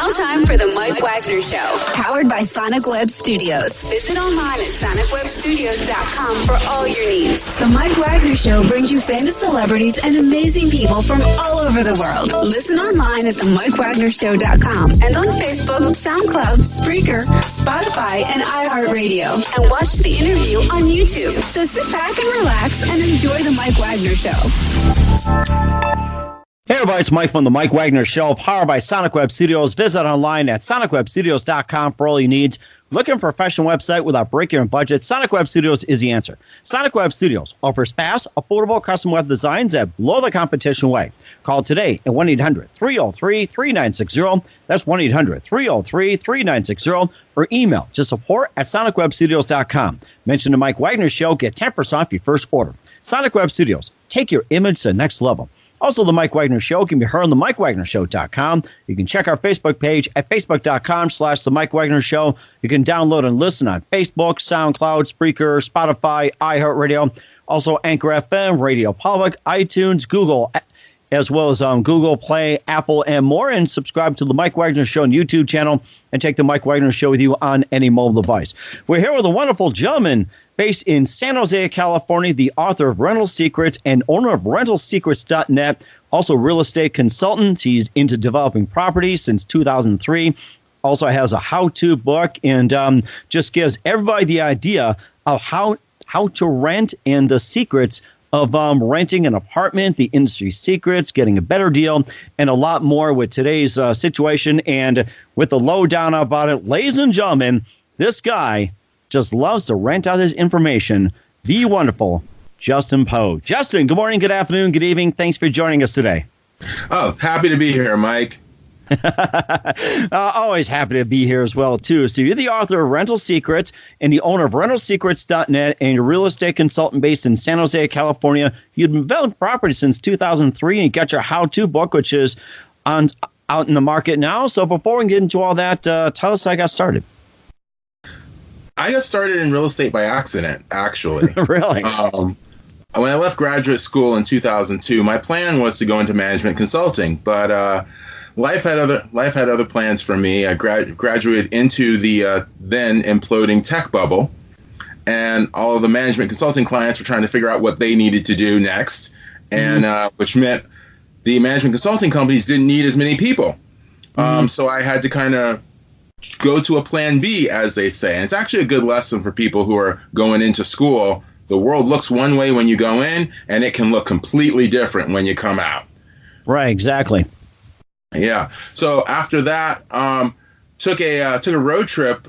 now time for the Mike Wagner Show, powered by Sonic Web Studios. Visit online at sonicwebstudios.com for all your needs. The Mike Wagner Show brings you famous celebrities and amazing people from all over the world. Listen online at themikewagnershow.com and on Facebook, SoundCloud, Spreaker, Spotify, and iHeartRadio. And watch the interview on YouTube. So sit back and relax and enjoy the Mike Wagner Show. Hey everybody, it's Mike from the Mike Wagner Show, powered by Sonic Web Studios. Visit online at sonicwebstudios.com for all you need. Looking for a professional website without breaking your budget? Sonic Web Studios is the answer. Sonic Web Studios offers fast, affordable custom web designs that blow the competition away. Call today at 1-800-303-3960. That's 1-800-303-3960. Or email to support at sonicwebstudios.com. Mention the Mike Wagner Show. Get 10% off your first order. Sonic Web Studios. Take your image to the next level. Also, the Mike Wagner Show can be heard on the MikeWagnerShow.com. You can check our Facebook page at Facebook.com/The Mike Wagner Show. You can download and listen on Facebook, SoundCloud, Spreaker, Spotify, iHeartRadio, also Anchor FM, Radio Public, iTunes, Google, as well as Google Play, Apple, and more. And subscribe to the Mike Wagner Show on YouTube channel and take the Mike Wagner Show with you on any mobile device. We're here with a wonderful gentleman based in San Jose, California, the author of Rental Secrets and owner of RentalSecrets.net, also real estate consultant. He's into developing properties since 2003. Also has a how-to book and just gives everybody the idea of how to rent and the secrets of renting an apartment, the industry secrets, getting a better deal, and a lot more with today's situation. And with the lowdown about it, ladies and gentlemen, this guy just loves to rent out his information, the wonderful Justin Pogue. Justin, good morning, good afternoon, good evening. Thanks for joining us today. Oh, happy to be here, Mike. Always happy to be here as well, too. So you're the author of Rental Secrets and the owner of RentalSecrets.net, and you're a real estate consultant based in San Jose, California. You've developed property since 2003, and you got your how-to book, which is out in the market now. So before we get into all that, tell us how I got started. I got started in real estate by accident, actually. Really? When I left graduate school in 2002, my plan was to go into management consulting, but life had other plans for me. I graduated into the then imploding tech bubble, and all of the management consulting clients were trying to figure out what they needed to do next, and which meant the management consulting companies didn't need as many people. So I had to kind of go to a plan B, as they say. And it's actually a good lesson for people who are going into school. The world looks one way when you go in, and it can look completely different when you come out. Right, exactly. Yeah. So after that, took a road trip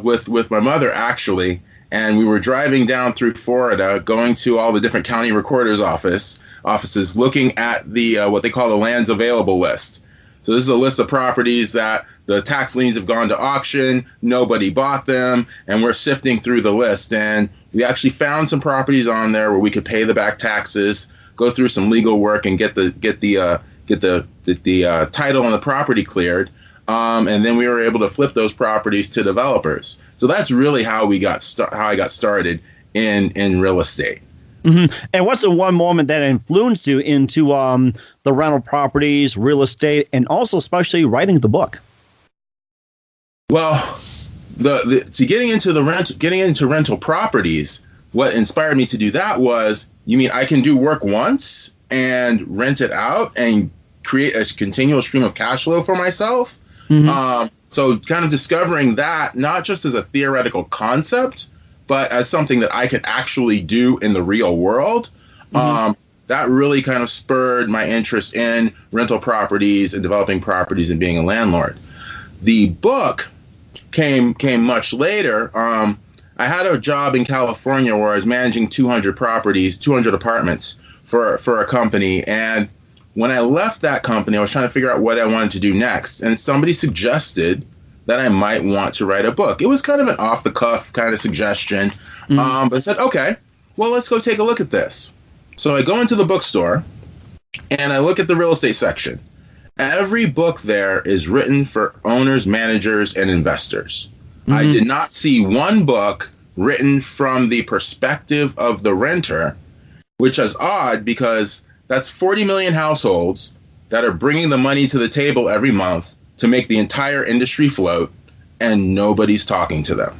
with my mother, actually, and we were driving down through Florida, going to all the different county recorders' offices, looking at the what they call the lands available list. So this is a list of properties that the tax liens have gone to auction, nobody bought them, and we're sifting through the list. And we actually found some properties on there where we could pay the back taxes, go through some legal work, and get the title on the property cleared. And then we were able to flip those properties to developers. So that's really how I got started in real estate. Mm-hmm. And what's the one moment that influenced you into the rental properties, real estate, and also especially writing the book? Well, getting into rental properties, what inspired me to do that was, you mean I can do work once and rent it out and create a continual stream of cash flow for myself? Mm-hmm. So kind of discovering that not just as a theoretical concept, but as something that I could actually do in the real world, that really kind of spurred my interest in rental properties and developing properties and being a landlord. The book came much later. I had a job in California where I was managing 200 apartments for a company. And when I left that company, I was trying to figure out what I wanted to do next. And somebody suggested that I might want to write a book. It was kind of an off-the-cuff kind of suggestion. But I said, okay, well, let's go take a look at this. So I go into the bookstore, and I look at the real estate section. Every book there is written for owners, managers, and investors. I did not see one book written from the perspective of the renter, which is odd because that's 40 million households that are bringing the money to the table every month. to make the entire industry float, and nobody's talking to them.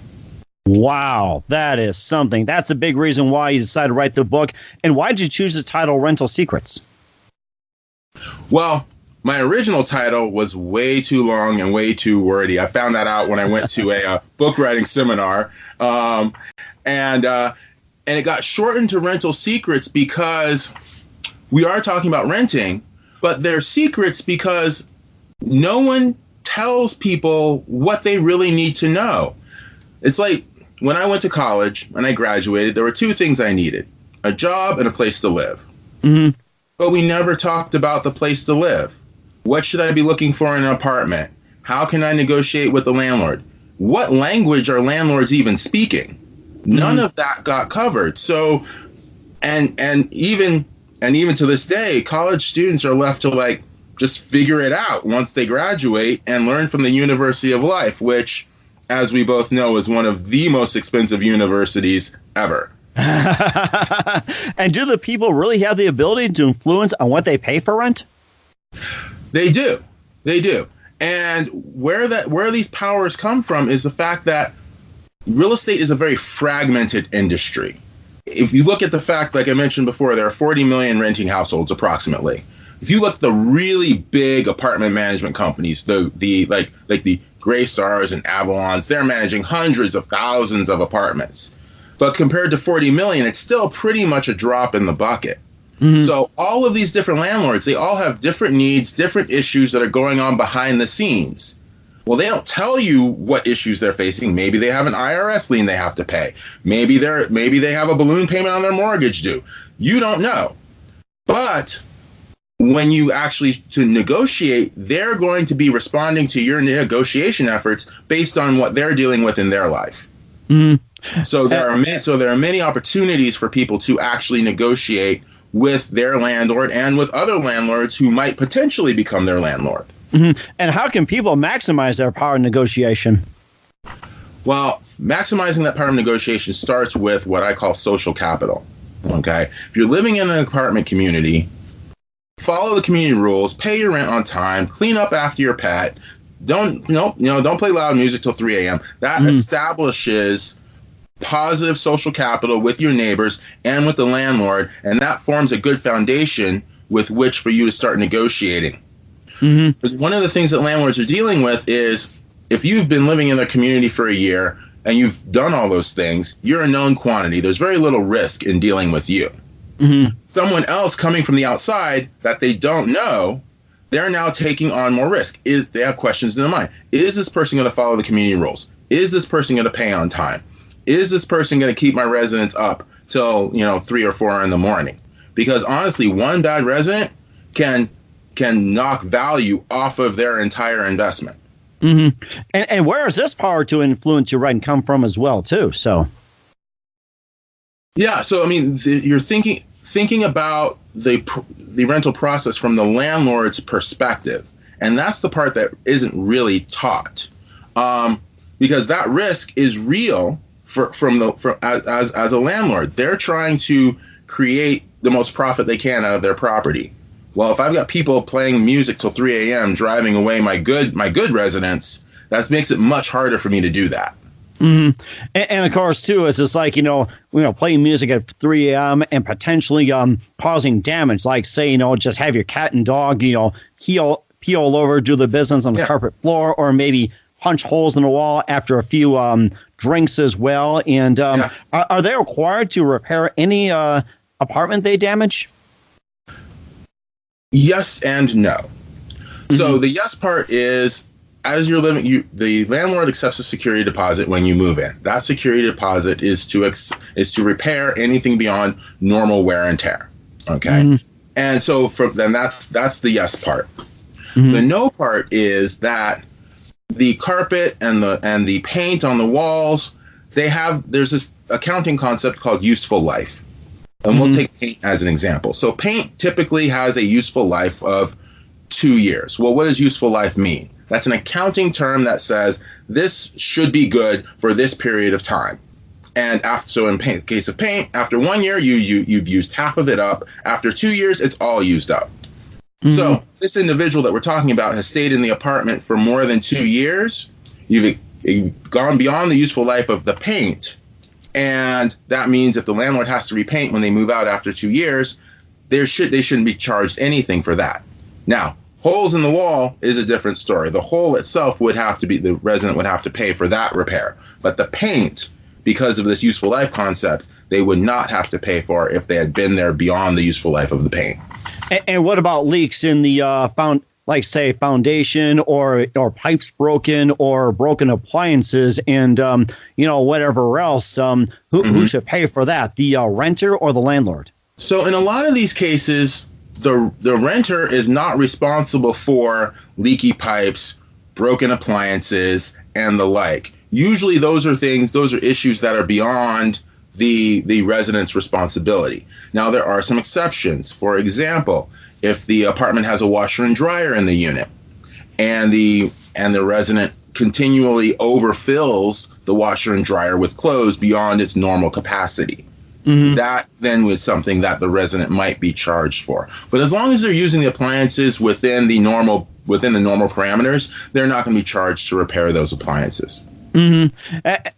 Wow, that is something. That's a big reason why you decided to write the book. And why did you choose the title Rental Secrets? Well, my original title was way too long and way too wordy. I found that out when I went to a book writing seminar. And it got shortened to Rental Secrets because we are talking about renting, but they're secrets because no one tells people what they really need to know. It's like when I went to college and I graduated, there were two things I needed: a job and a place to live. Mm-hmm. But we never talked about the place to live. What should I be looking for in an apartment? How can I negotiate with the landlord? What language are landlords even speaking? None of that got covered. So, and even to this day, college students are left to just figure it out once they graduate and learn from the University of Life, which, as we both know, is one of the most expensive universities ever. And do the people really have the ability to influence on what they pay for rent? They do. They do. And where these powers come from is the fact that real estate is a very fragmented industry. If you look at the fact, like I mentioned before, there are 40 million renting households approximately. If you look at the really big apartment management companies, the Gray Stars and Avalons, they're managing hundreds of thousands of apartments. But compared to 40 million, it's still pretty much a drop in the bucket. Mm-hmm. So all of these different landlords, they all have different needs, different issues that are going on behind the scenes. Well, they don't tell you what issues they're facing. Maybe they have an IRS lien they have to pay. Maybe they have a balloon payment on their mortgage due. You don't know. But when you actually to negotiate, they're going to be responding to your negotiation efforts based on what they're dealing with in their life. Mm-hmm. So there are many opportunities for people to actually negotiate with their landlord and with other landlords who might potentially become their landlord. Mm-hmm. And how can people maximize their power of negotiation? Well, maximizing that power of negotiation starts with what I call social capital. Okay, if you're living in an apartment community, follow the community rules, pay your rent on time, clean up after your pet. Don't play loud music till 3 a.m. That establishes positive social capital with your neighbors and with the landlord, and that forms a good foundation with which for you to start negotiating. Mm-hmm. Because one of the things that landlords are dealing with is if you've been living in their community for a year and you've done all those things, you're a known quantity. There's very little risk in dealing with you. Mm-hmm. Someone else coming from the outside that they don't know, they're now taking on more risk. They have questions in their mind. Is this person going to follow the community rules? Is this person going to pay on time? Is this person going to keep my residents up till 3 or 4 in the morning? Because honestly, one bad resident can knock value off of their entire investment. Mm-hmm. And where does this power to influence your rent come from as well, too? So, yeah. So I mean, you're thinking about the rental process from the landlord's perspective, and that's the part that isn't really taught, because that risk is real. As a landlord, they're trying to create the most profit they can out of their property. Well, if I've got people playing music till 3 a.m. driving away my good residents, that makes it much harder for me to do that. Mm-hmm. And of course, too, it's just like playing music at 3 a.m. and potentially causing damage. Like say, just have your cat and dog pee all over, do the business on the carpet floor, or maybe punch holes in the wall after a few drinks as well. And are they required to repair any apartment they damage? Yes and no. Mm-hmm. So the yes part is, as you're living, the landlord accepts a security deposit when you move in. That security deposit is to repair anything beyond normal wear and tear. Okay, mm-hmm. And so then that's the yes part. Mm-hmm. The no part is that the carpet and the paint on the walls, there's this accounting concept called useful life. And we'll take paint as an example. So paint typically has a useful life of 2 years. Well, what does useful life mean? That's an accounting term that says this should be good for this period of time. And in case of paint, after 1 year, you've used half of it up. After 2 years, it's all used up. So this individual that we're talking about has stayed in the apartment for more than 2 years. You've gone beyond the useful life of the paint. And that means if the landlord has to repaint when they move out after 2 years, they shouldn't be charged anything for that. Now, holes in the wall is a different story. The hole itself the resident would have to pay for that repair. But the paint, because of this useful life concept, they would not have to pay for if they had been there beyond the useful life of the paint. And what about leaks in the foundation or pipes broken or broken appliances and whatever else? Who should pay for that? The renter or the landlord? So in a lot of these cases, the renter is not responsible for leaky pipes, broken appliances, and the like. Usually those are issues that are beyond the resident's responsibility. Now, there are some exceptions. For example, if the apartment has a washer and dryer in the unit and the resident continually overfills the washer and dryer with clothes beyond its normal capacity, that then was something that the resident might be charged for. But as long as they're using the appliances within the normal parameters, they're not going to be charged to repair those appliances.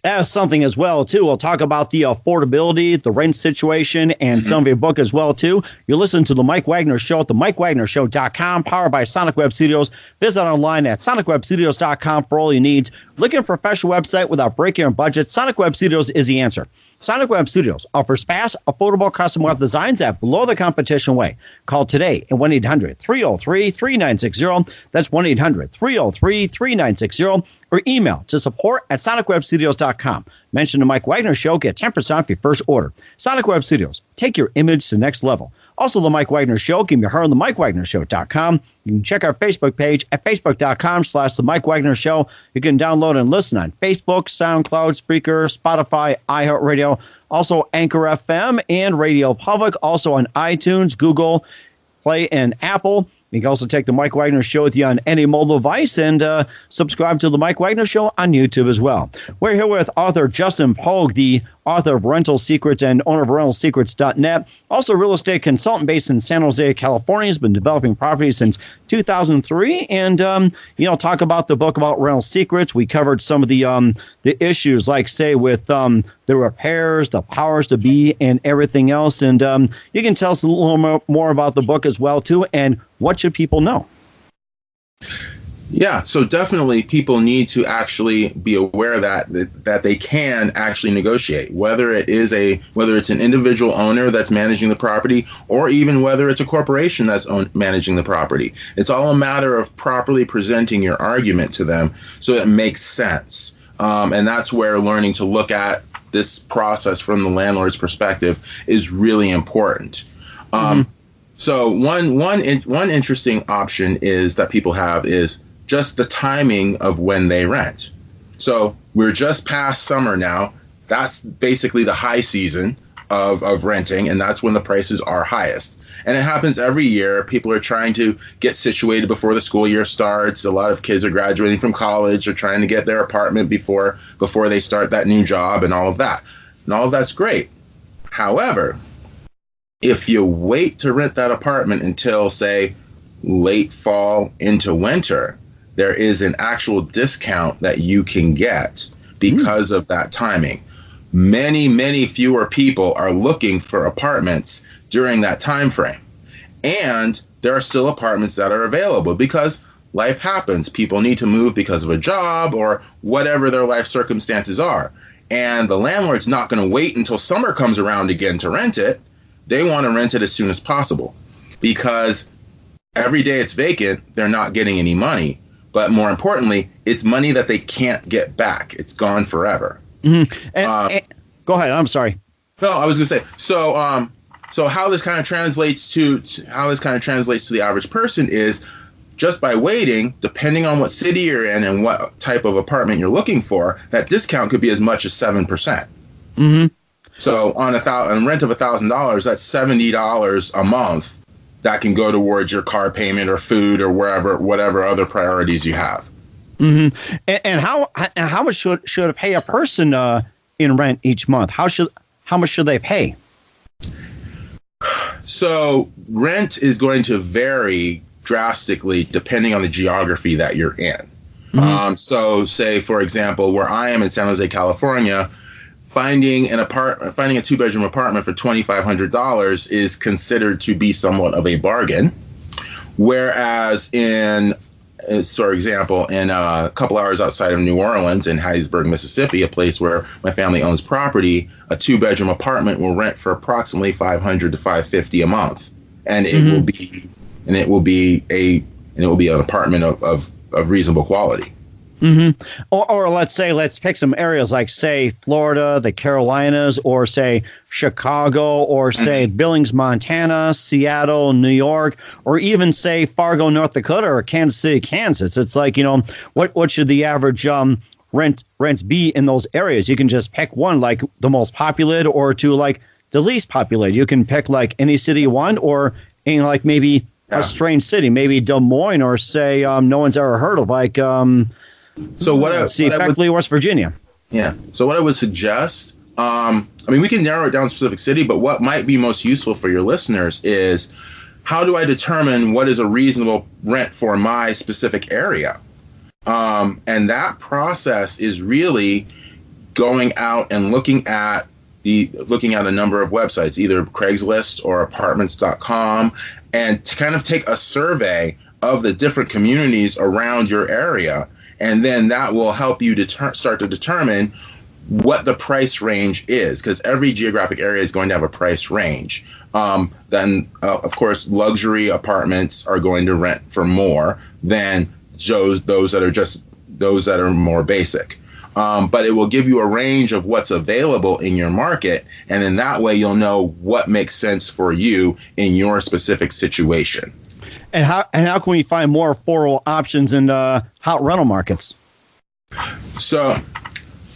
That's something as well, too. We'll talk about the affordability, the rent situation, and some of your book as well, too. You listen to The Mike Wagner Show at themikewagnershow.com, powered by Sonic Web Studios. Visit online at sonicwebstudios.com for all you need. Looking for a professional website without breaking your budget? Sonic Web Studios is the answer. Sonic Web Studios offers fast, affordable custom web designs that blow the competition away. Call today at 1-800-303-3960. That's 1-800-303-3960. Or email to support@sonicwebstudios.com. Mention the Mike Wagner Show. Get 10% off your first order. Sonic Web Studios. Take your image to the next level. Also, the Mike Wagner Show can be heard on themikewagnershow.com. You can check our Facebook page at facebook.com/The Mike Wagner Show. You can download and listen on Facebook, SoundCloud, Spreaker, Spotify, iHeartRadio, also Anchor FM and Radio Public, also on iTunes, Google Play, and Apple. You can also take the Mike Wagner Show with you on any mobile device and subscribe to the Mike Wagner Show on YouTube as well. We're here with author Justin Pogue, the author of Rental Secrets and owner of RentalSecrets.net. Also a real estate consultant based in San Jose, California. Has been developing properties since 2003. And, talk about the book about Rental Secrets. We covered some of the issues, like, say, with the repairs, the powers to be, and everything else. And you can tell us a little more about the book as well, too. And what should people know? Yeah, so definitely people need to actually be aware that they can actually negotiate, whether it's an individual owner that's managing the property, or even whether it's a corporation that's managing the property. It's all a matter of properly presenting your argument to them so it makes sense. And that's where learning to look at this process from the landlord's perspective is really important. So one interesting option is that people have is just the timing of when they rent. So we're just past summer now. That's basically the high season of renting, and that's when the prices are highest. And it happens every year. People are trying to get situated before the school year starts. A lot of kids are graduating from college or trying to get their apartment before they start that new job and all of that. And all of that's great. However, if you wait to rent that apartment until, say, late fall into winter, there is an actual discount that you can get because of that timing. Many, many fewer people are looking for apartments during that time frame. And there are still apartments that are available because life happens. People need to move because of a job or whatever their life circumstances are. And the landlord's not going to wait until summer comes around again to rent it. They want to rent it as soon as possible because every day it's vacant, they're not getting any money. But more importantly, it's money that they can't get back. It's gone forever. And go ahead. I'm sorry. No, I was going to say. So how this kind of translates to the average person is just by waiting, depending on what city you're in and what type of apartment you're looking for, that discount could be as much as 7%. So on rent of $1,000, that's $70 a month. That can go towards your car payment or food or whatever other priorities you have. And how much should pay a person in rent each month? How much should they pay? So rent is going to vary drastically depending on the geography that you're in. So say, for example, where I am in San Jose, California, finding a 2-bedroom apartment for $2,500 is considered to be somewhat of a bargain. Whereas for example, in a couple hours outside of New Orleans in Hattiesburg, Mississippi, a place where my family owns property, a 2-bedroom apartment will rent for approximately $500 to $550 a month. And it will be an apartment of reasonable quality. Or let's pick some areas like, say, Florida, the Carolinas, or say Chicago, or say Billings, Montana, Seattle, New York, or even say Fargo, North Dakota, or Kansas City, Kansas. It's like, what should the average rents be in those areas? You can just pick one, like the most populated, or to like the least populated. You can pick like any city you want, or in like maybe a strange city, maybe Des Moines, or say no one's ever heard of, like Beckley, West Virginia. Yeah. So what I would suggest, we can narrow it down to a specific city, but what might be most useful for your listeners is, how do I determine what is a reasonable rent for my specific area? And that process is really going out and looking at a number of websites, either Craigslist or apartments.com, and to kind of take a survey of the different communities around your area. And then that will help you start to determine what the price range is, because every geographic area is going to have a price range. Then, of course, luxury apartments are going to rent for more than those that are more basic. But it will give you a range of what's available in your market, and in that way you'll know what makes sense for you in your specific situation. And how can we find more affordable options in hot rental markets? So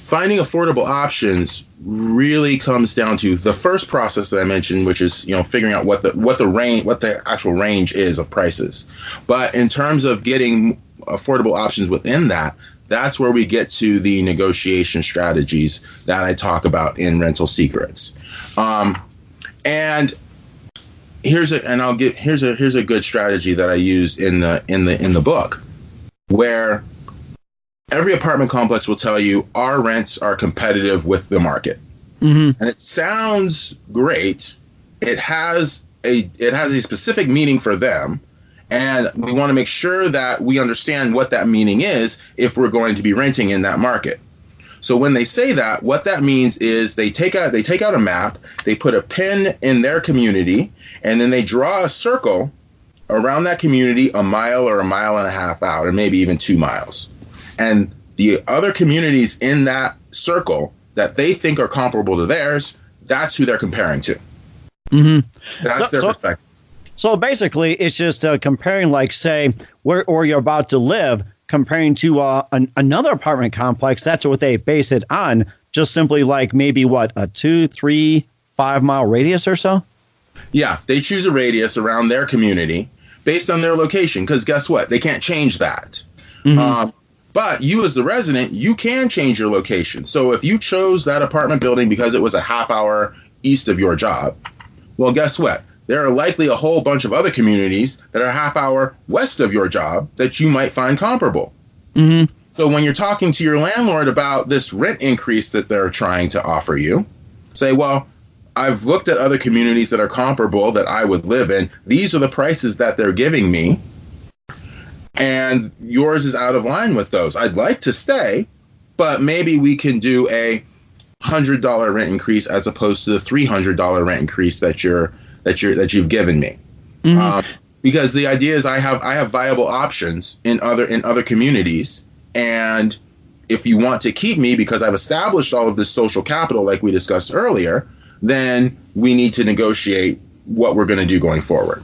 finding affordable options really comes down to the first process that I mentioned, which is figuring out what the actual range is of prices. But in terms of getting affordable options within that, that's where we get to the negotiation strategies that I talk about in Rental Secrets. And here's a good strategy that I use in the book, where every apartment complex will tell you our rents are competitive with the market. And it sounds great. It has a specific meaning for them. And we want to make sure that we understand what that meaning is if we're going to be renting in that market. So when they say that, what that means is they take out a map, they put a pin in their community, and then they draw a circle around that community a mile or a mile and a half out, or maybe even 2 miles. And the other communities in that circle that they think are comparable to theirs, that's who they're comparing to. That's their perspective. So basically, it's just comparing, like, say, where you're about to live, comparing to another apartment complex. That's what they base it on. Just simply like maybe a 2, 3, 5 mile radius or so. Yeah, they choose a radius around their community based on their location, because guess what? They can't change that. But you as the resident, you can change your location. So if you chose that apartment building because it was a half hour east of your job, well, guess what? There are likely a whole bunch of other communities that are a half hour west of your job that you might find comparable. So when you're talking to your landlord about this rent increase that they're trying to offer you, say, well, I've looked at other communities that are comparable that I would live in. These are the prices that they're giving me, and yours is out of line with those. I'd like to stay, but maybe we can do a $100 rent increase as opposed to the $300 rent increase that you've given me. Because the idea is I have viable options in other communities, and if you want to keep me because I've established all of this social capital like we discussed earlier, then we need to negotiate what we're going to do going forward.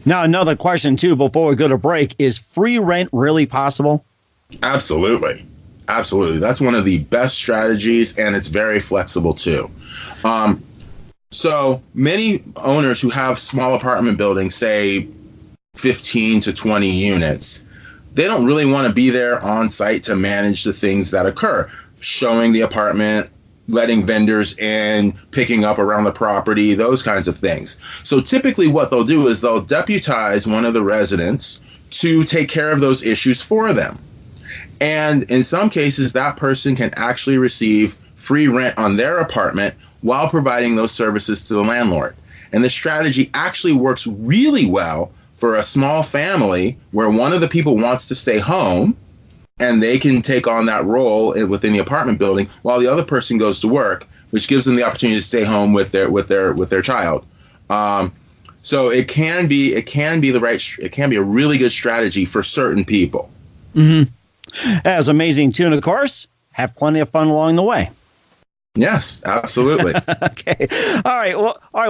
Now, another question too before we go to break, is free rent really possible? Absolutely. That's one of the best strategies, and it's very flexible too. So many owners who have small apartment buildings, say 15 to 20 units, they don't really want to be there on site to manage the things that occur, showing the apartment, letting vendors in, picking up around the property, those kinds of things. So typically what they'll do is they'll deputize one of the residents to take care of those issues for them. And in some cases, that person can actually receive free rent on their apartment while providing those services to the landlord. And the strategy actually works really well for a small family where one of the people wants to stay home and they can take on that role within the apartment building while the other person goes to work, which gives them the opportunity to stay home with their child. So it can be a really good strategy for certain people. Mm-hmm. That's amazing too, and of course, have plenty of fun along the way. Yes, absolutely. Okay. All right.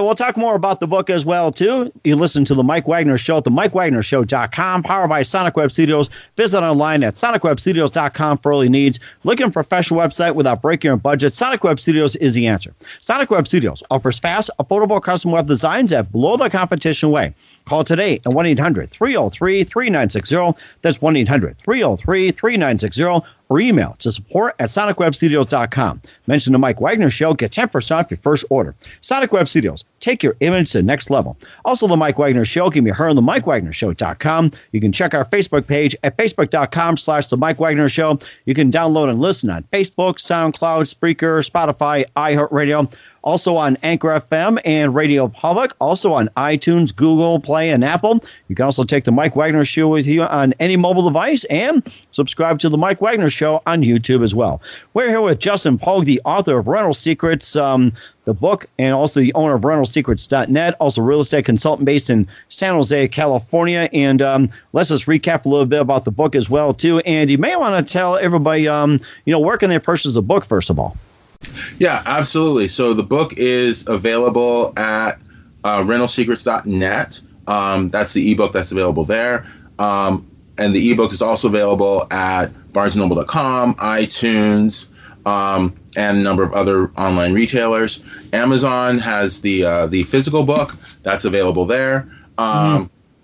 We'll talk more about the book as well, too. You listen to the Mike Wagner Show at the MikeWagnerShow.com, powered by Sonic Web Studios. Visit online at SonicWebStudios.com for all your needs. Looking for a professional website without breaking your budget? Sonic Web Studios is the answer. Sonic Web Studios offers fast, affordable custom web designs at below the competition way. Call today at 1-800-303-3960. That's 1-800-303-3960. Or email to support@sonicwebstudios.com. Mention the Mike Wagner Show. Get 10% off your first order. Sonic Web Studios. Take your image to the next level. Also, the Mike Wagner Show can be heard on the MikeWagnerShow.com. You can check our Facebook page at Facebook.com/the Mike Wagner Show. You can download and listen on Facebook, SoundCloud, Spreaker, Spotify, iHeartRadio. Also on Anchor FM and Radio Public. Also on iTunes, Google Play, and Apple. You can also take the Mike Wagner Show with you on any mobile device and subscribe to the Mike Wagner Show on YouTube as well. We're here with Justin Pogue, the author of Rental Secrets, the book, and also the owner of RentalSecrets.net, also real estate consultant based in San Jose, California. And let's just recap a little bit about the book as well, too. And you may want to tell everybody, where can they purchase the book, first of all? Yeah, absolutely. So the book is available at RentalSecrets.net. That's the ebook that's available there. And the ebook is also available at BarnesandNoble.com, iTunes, and a number of other online retailers. Amazon has the physical book that's available there,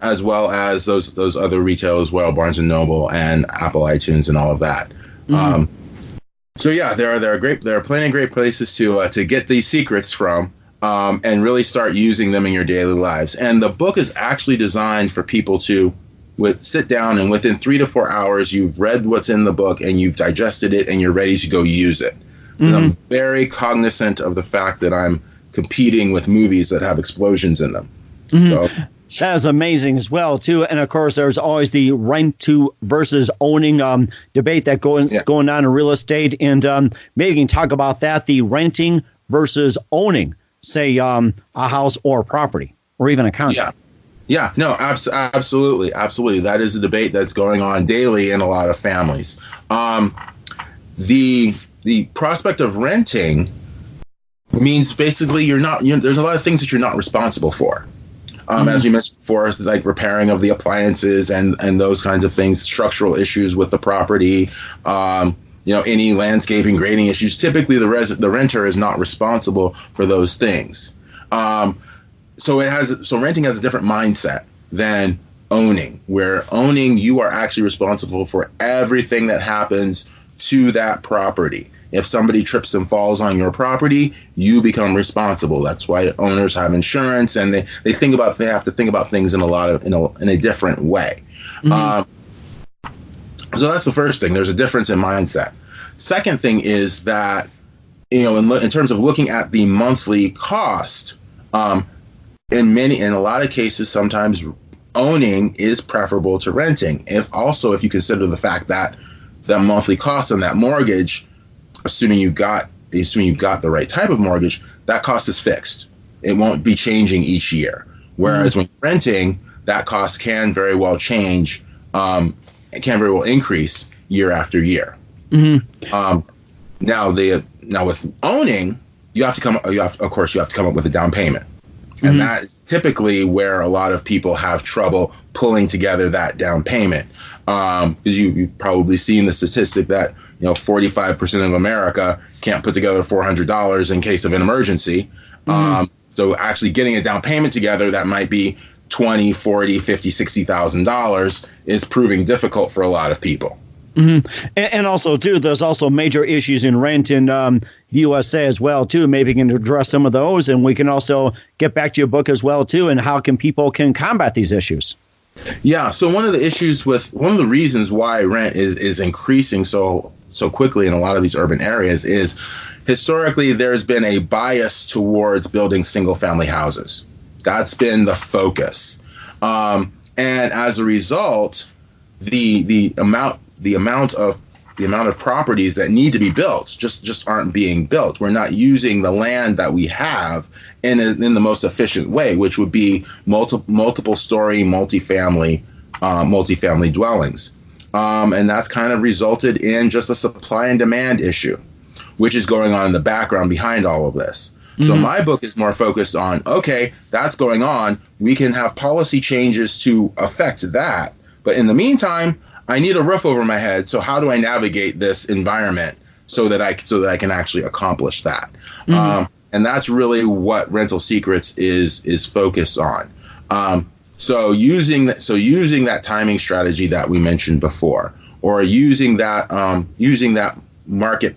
as well as those other retailers as well, Barnes and Noble and Apple iTunes and all of that. So yeah, there are plenty of great places to get these secrets from, and really start using them in your daily lives. And the book is actually designed for people to sit down and within 3 to 4 hours, you've read what's in the book and you've digested it and you're ready to go use it. And I'm very cognizant of the fact that I'm competing with movies that have explosions in them. So that is amazing as well, too. And, of course, there's always the rent to versus owning debate that going on in real estate. And maybe you can talk about that, the renting versus owning, say, a house or a property or even a condo. Yeah, no, absolutely. Absolutely. That is a debate that's going on daily in a lot of families. The prospect of renting means basically there's a lot of things that you're not responsible for. As we mentioned before, like repairing of the appliances and those kinds of things, structural issues with the property, any landscaping, grading issues. Typically, the renter is not responsible for those things. So renting has a different mindset than owning, where owning, you are actually responsible for everything that happens to that property. If somebody trips and falls on your property, you become responsible. That's why owners have insurance, and they have to think about things in a different way. So that's the first thing. There's a difference in mindset. Second thing is that, in terms of looking at the monthly cost, in a lot of cases, sometimes owning is preferable to renting. If you consider the fact that the monthly cost on that mortgage, assuming you've got the right type of mortgage, that cost is fixed. It won't be changing each year. Whereas when renting, that cost can very well change. It can very well increase year after year. Now with owning, you have to come up with a down payment. And that is typically where a lot of people have trouble pulling together that down payment. Because you've probably seen the statistic that 45% of America can't put together $400 in case of an emergency. So actually getting a down payment together that might be $20,000, $40,000, $50,000, $60,000 is proving difficult for a lot of people. And also, too, there's also major issues in rent in the USA as well, too. Maybe you can address some of those, and we can also get back to your book as well, too, and how people can combat these issues. Yeah. So one of the reasons why rent is increasing so quickly in a lot of these urban areas is historically there's been a bias towards building single family houses. That's been the focus. And as a result, the amount of properties that need to be built just aren't being built. We're not using the land that we have in the most efficient way, which would be multiple story multifamily dwellings, and that's kind of resulted in just a supply and demand issue, which is going on in the background behind all of this. So my book is more focused on, okay, that's going on. We can have policy changes to affect that, but in the meantime, I need a roof over my head. So how do I navigate this environment so that I can actually accomplish that? And that's really what Rental Secrets is focused on. So using that timing strategy that we mentioned before, or using that market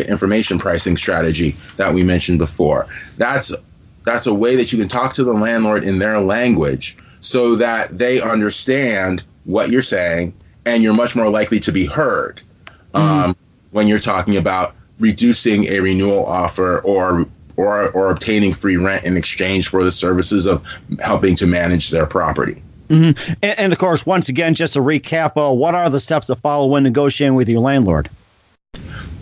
information pricing strategy that we mentioned before, that's a way that you can talk to the landlord in their language so that they understand what you're saying, and you're much more likely to be heard when you're talking about reducing a renewal offer or obtaining free rent in exchange for the services of helping to manage their property. And of course, once again, just to recap, what are the steps to follow when negotiating with your landlord?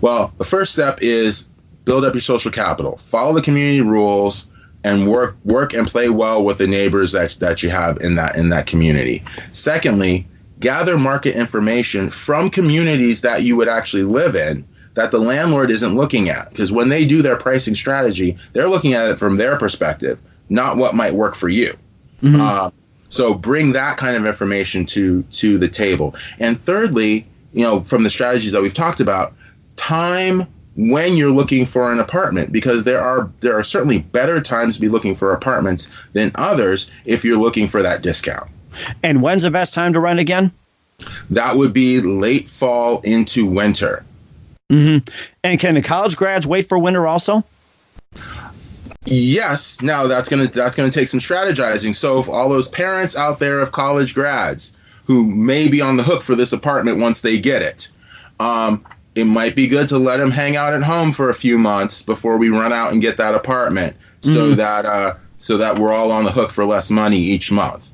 Well, the first step is build up your social capital, follow the community rules, and work and play well with the neighbors that you have in that community. Secondly, gather market information from communities that you would actually live in that the landlord isn't looking at. Because when they do their pricing strategy, they're looking at it from their perspective, not what might work for you. So bring that kind of information to the table. And thirdly, from the strategies that we've talked about, time when you're looking for an apartment, because there are certainly better times to be looking for apartments than others if you're looking for that discount. And when's the best time to rent again? That would be late fall into winter. And can the college grads wait for winter also? Yes. Now that's gonna take some strategizing. So if all those parents out there of college grads who may be on the hook for this apartment once they get it, it might be good to let them hang out at home for a few months before we run out and get that apartment, so that we're all on the hook for less money each month.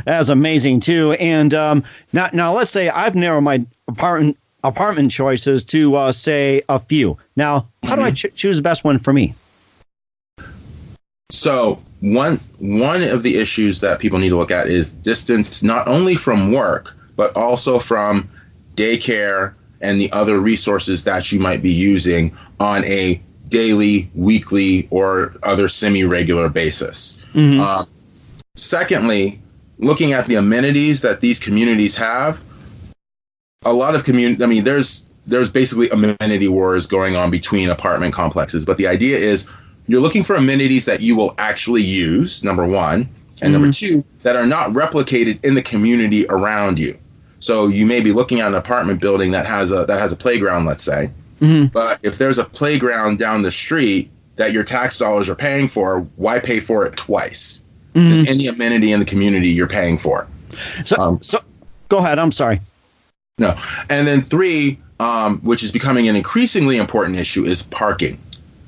That's amazing too. And now let's say I've narrowed my apartment choices to say a few. Now, how do I choose the best one for me? So one of the issues that people need to look at is distance, not only from work, but also from daycare and the other resources that you might be using on a daily, weekly, or other semi-regular basis. Secondly, looking at the amenities that these communities have, a lot of there's basically amenity wars going on between apartment complexes, but the idea is you're looking for amenities that you will actually use, number one, and number two, that are not replicated in the community around you. So you may be looking at an apartment building that has a playground, let's say, but if there's a playground down the street that your tax dollars are paying for, why pay for it twice? Any amenity in the community you're paying for. So go ahead. I'm sorry. No. And then three, which is becoming an increasingly important issue, is parking.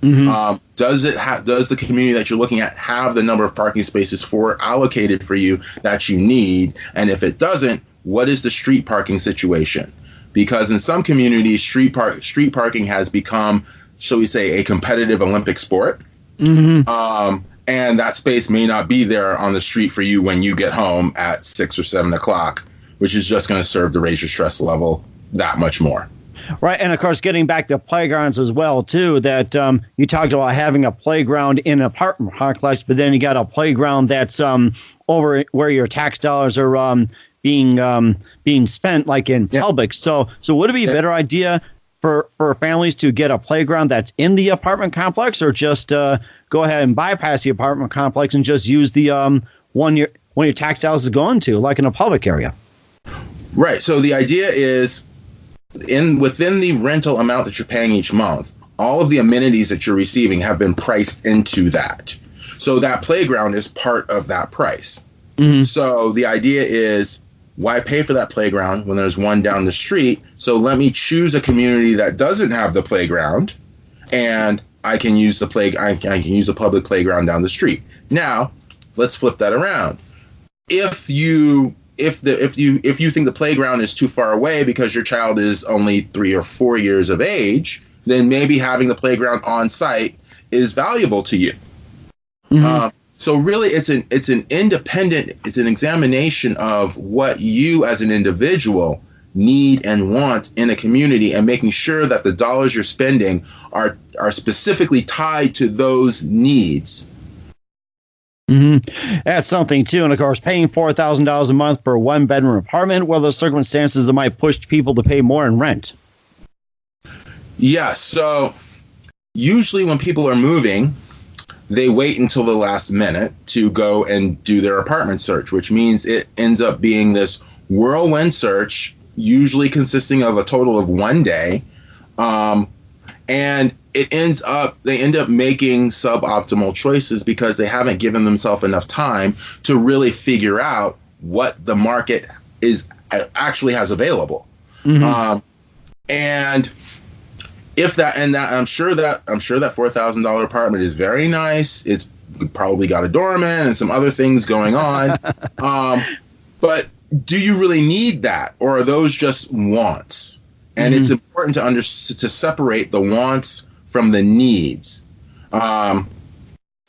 Does the community that you're looking at have the number of parking spaces allocated for you that you need? And if it doesn't, what is the street parking situation? Because in some communities, street parking has become, shall we say, a competitive Olympic sport. And that space may not be there on the street for you when you get home at 6 or 7 o'clock, which is just going to serve to raise your stress level that much more. Right. And of course, getting back to playgrounds as well, too, that you talked about having a playground in an apartment complex, but then you got a playground that's over where your tax dollars are being spent, like in public. So would it be a better idea for families to get a playground that's in the apartment complex, or just go ahead and bypass the apartment complex and just use the one your tax dollars is going to, like in a public area? Right. So the idea is within the rental amount that you're paying each month, all of the amenities that you're receiving have been priced into that. So that playground is part of that price. Mm-hmm. So the idea is, why pay for that playground when there's one down the street? So let me choose a community that doesn't have the playground, and I can use the I can use a public playground down the street. Now, let's flip that around. If you think the playground is too far away because your child is only 3 or 4 years of age, then maybe having the playground on site is valuable to you. Mm-hmm. So really, it's an examination of what you as an individual need and want in a community, and making sure that the dollars you're spending are specifically tied to those needs. Mm-hmm. That's something too. And of course, paying $4,000 a month for a one-bedroom apartment, well, the circumstances that might push people to pay more in rent. Yeah. So usually when people are moving, they wait until the last minute to go and do their apartment search, which means it ends up being this whirlwind search, usually consisting of a total of 1 day. And they end up making suboptimal choices because they haven't given themselves enough time to really figure out what the market actually has available. Mm-hmm. And I'm sure that $4,000 apartment is very nice. It's probably got a doorman and some other things going on. But do you really need that, or are those just wants? And it's important to separate the wants from the needs,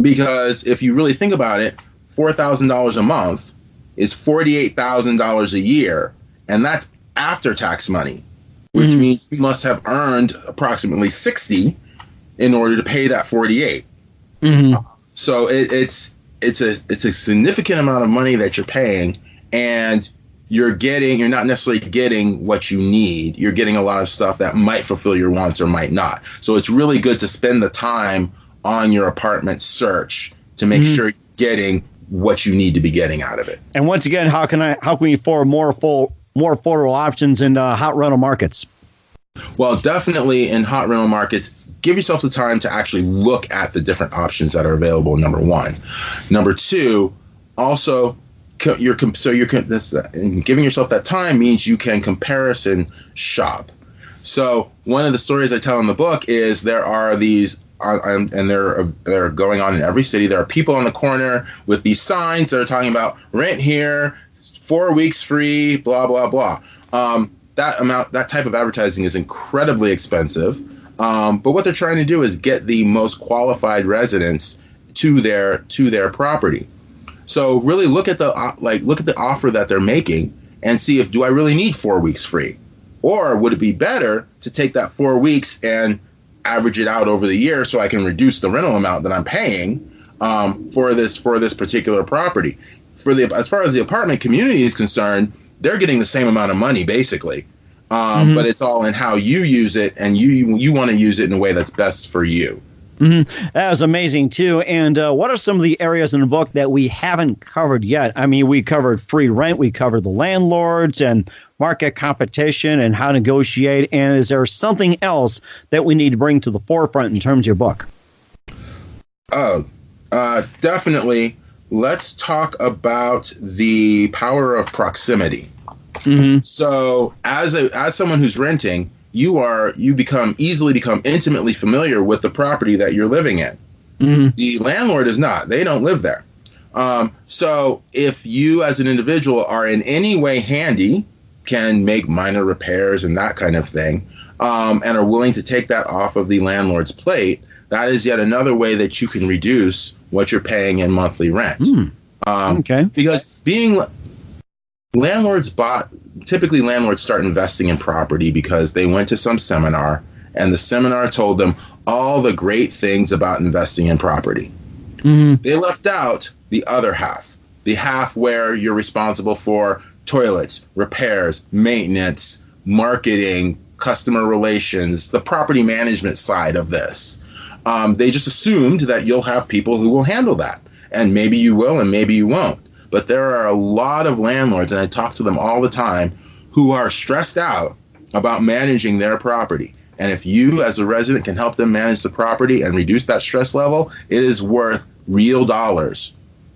because if you really think about it, $4,000 a month is $48,000 a year, and that's after tax money. Which means you must have earned approximately 60 in order to pay that 48. Mm-hmm. So it's a significant amount of money that you're paying, and you're not necessarily getting what you need. You're getting a lot of stuff that might fulfill your wants or might not. So it's really good to spend the time on your apartment search to make sure you're getting what you need to be getting out of it. And once again, how can we afford more affordable options in hot rental markets? Well, definitely in hot rental markets, give yourself the time to actually look at the different options that are available. Number one. Number two, also, giving yourself that time means you can comparison shop. So one of the stories I tell in the book is there are these, and they're going on in every city. There are people on the corner with these signs that are talking about rent here, 4 weeks free, blah, blah, blah. That type of advertising is incredibly expensive. But what they're trying to do is get the most qualified residents to their property. So really look at the offer that they're making and see if, do I really need 4 weeks free? Or would it be better to take that 4 weeks and average it out over the year so I can reduce the rental amount that I'm paying for this particular property? As far as the apartment community is concerned, they're getting the same amount of money basically, but it's all in how you use it, and you want to use it in a way that's best for you. Mm-hmm. That was amazing too. And what are some of the areas in the book that we haven't covered yet? I mean, we covered free rent, we covered the landlords and market competition and how to negotiate. And is there something else that we need to bring to the forefront in terms of your book? Definitely. Let's talk about the power of proximity. Mm-hmm. So as someone who's renting, you easily become intimately familiar with the property that you're living in. Mm-hmm. The landlord is not. They don't live there. So if you as an individual are in any way handy, can make minor repairs and that kind of thing, and are willing to take that off of the landlord's plate, that is yet another way that you can reduce what you're paying in monthly rent. Okay. Because typically landlords start investing in property because they went to some seminar, and the seminar told them all the great things about investing in property. Mm-hmm. They left out the other half, the half where you're responsible for toilets, repairs, maintenance, marketing, customer relations, the property management side of this. They just assumed that you'll have people who will handle that. And maybe you will, and maybe you won't. But there are a lot of landlords, and I talk to them all the time, who are stressed out about managing their property. And if you as a resident can help them manage the property and reduce that stress level, it is worth real dollars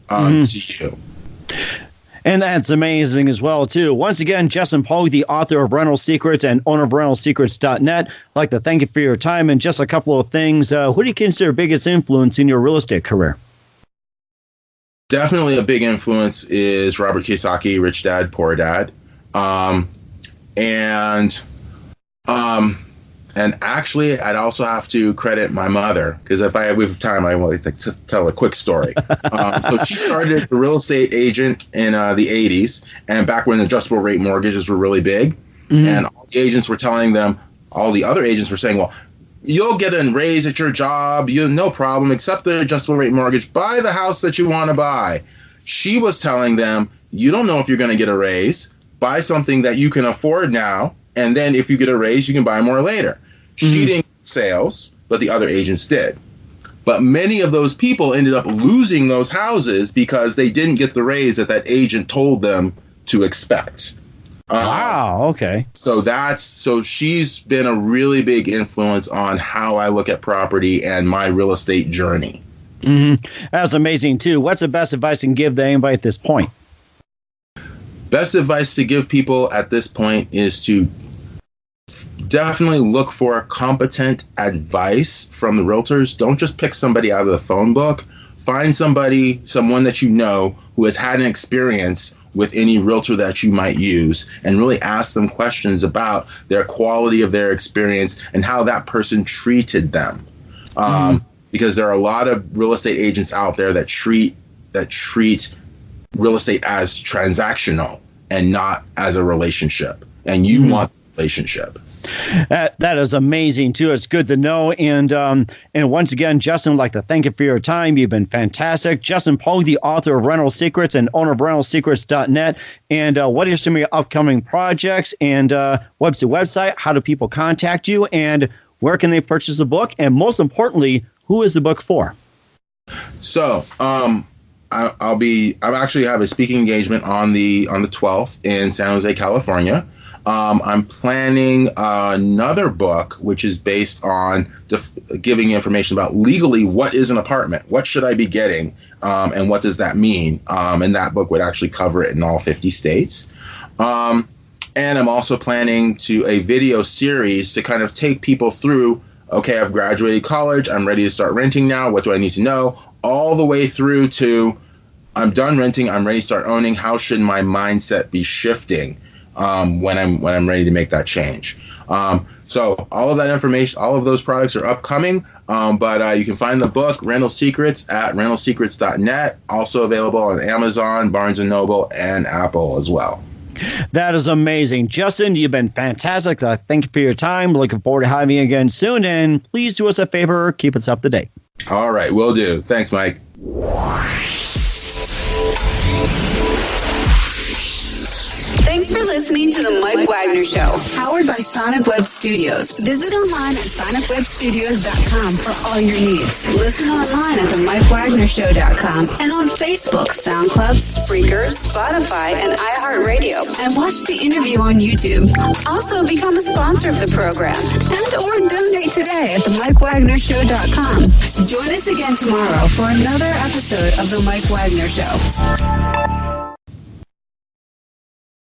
to you. And that's amazing as well, too. Once again, Justin Pogue, the author of Rental Secrets and owner of RentalSecrets.net. I'd like to thank you for your time. And just a couple of things. Who do you consider biggest influence in your real estate career? Definitely a big influence is Robert Kiyosaki, Rich Dad, Poor Dad. And actually, I'd also have to credit my mother, because if we have time, I want to tell a quick story. So she started as a real estate agent in the 80s, and back when adjustable rate mortgages were really big. And all the agents were telling them, all the other agents were saying, well, you'll get a raise at your job, no problem, accept the adjustable rate mortgage, buy the house that you want to buy. She was telling them, you don't know if you're going to get a raise, buy something that you can afford now, and then if you get a raise, you can buy more later. She didn't get sales, but the other agents did. But many of those people ended up losing those houses because they didn't get the raise that agent told them to expect. Wow, okay. So she's been a really big influence on how I look at property and my real estate journey. That's amazing, too. What's the best advice you can give to anybody at this point? Best advice to give people at this point is to definitely look for competent advice from the realtors. Don't just pick somebody out of the phone book. Find someone that you know who has had an experience with any realtor that you might use, and really ask them questions about their quality of their experience and how that person treated them. Because there are a lot of real estate agents out there that treat real estate as transactional and not as a relationship. And you want a relationship. That is amazing, too. It's good to know. And once again, Justin, I'd like to thank you for your time. You've been fantastic. Justin Pogue, the author of Rental Secrets and owner of RentalSecrets.net. And what are some of your upcoming projects? And what's the website? How do people contact you? And where can they purchase the book? And most importantly, who is the book for? So I actually have a speaking engagement on the 12th in San Jose, California. I'm planning another book, which is based on giving information about legally what is an apartment, what should I be getting, and what does that mean? And that book would actually cover it in all 50 states. And I'm also planning a video series to kind of take people through, okay, I've graduated college, I'm ready to start renting now, what do I need to know? All the way through to I'm done renting, I'm ready to start owning, how should my mindset be shifting? When I'm ready to make that change. So all of that information, all of those products are upcoming, but you can find the book Rental Secrets at RentalSecrets.net, also available on Amazon, Barnes & Noble, and Apple as well. That is amazing. Justin, you've been fantastic. Thank you for your time. Looking forward to having you again soon, and please do us a favor, keep us up to date. All right, will do. Thanks, Mike. Thanks for listening to The Mike Wagner Show, powered by Sonic Web Studios. Visit online at sonicwebstudios.com for all your needs. Listen online at themikewagnershow.com and on Facebook, SoundCloud, Spreaker, Spotify, and iHeartRadio. And watch the interview on YouTube. Also, become a sponsor of the program or donate today at themikewagnershow.com. Join us again tomorrow for another episode of The Mike Wagner Show.